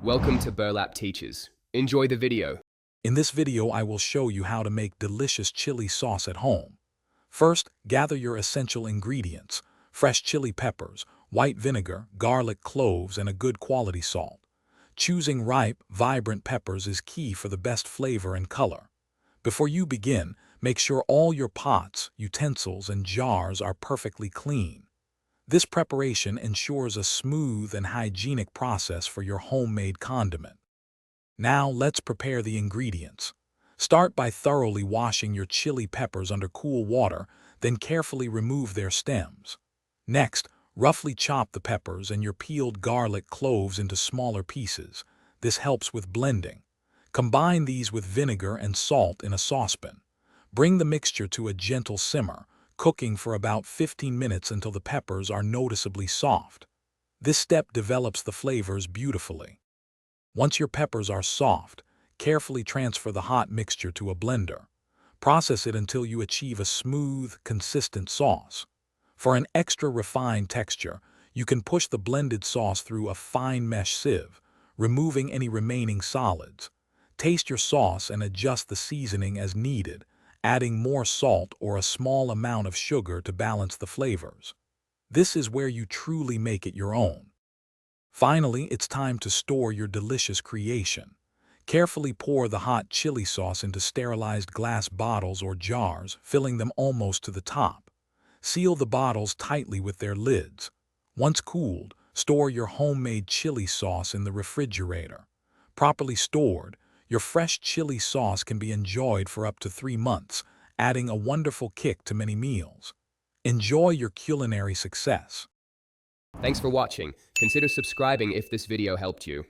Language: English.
Welcome to Burlap Teachers. Enjoy the video. In this video, I will show you how to make delicious chili sauce at home. First, gather your essential ingredients: fresh chili peppers, white vinegar, garlic cloves, and a good quality salt. Choosing ripe, vibrant peppers is key for the best flavor and color. Before you begin, make sure all your pots, utensils, and jars are perfectly clean. This preparation ensures a smooth and hygienic process for your homemade condiment. Now let's prepare the ingredients. Start by thoroughly washing your chili peppers under cool water, then carefully remove their stems. Next, roughly chop the peppers and your peeled garlic cloves into smaller pieces. This helps with blending. Combine these with vinegar and salt in a saucepan. Bring the mixture to a gentle simmer, cooking for about 15 minutes until the peppers are noticeably soft. This step develops the flavors beautifully. Once your peppers are soft, carefully transfer the hot mixture to a blender. Process it until you achieve a smooth, consistent sauce. For an extra refined texture, you can push the blended sauce through a fine mesh sieve, removing any remaining solids. Taste your sauce and adjust the seasoning as needed, adding more salt or a small amount of sugar to balance the flavors. This is where you truly make it your own. Finally, it's time to store your delicious creation. Carefully pour the hot chili sauce into sterilized glass bottles or jars, filling them almost to the top. Seal the bottles tightly with their lids. Once cooled, store your homemade chili sauce in the refrigerator. Properly stored, your fresh chili sauce can be enjoyed for up to 3 months, adding a wonderful kick to many meals. Enjoy your culinary success. Thanks for watching. Consider subscribing if this video helped you.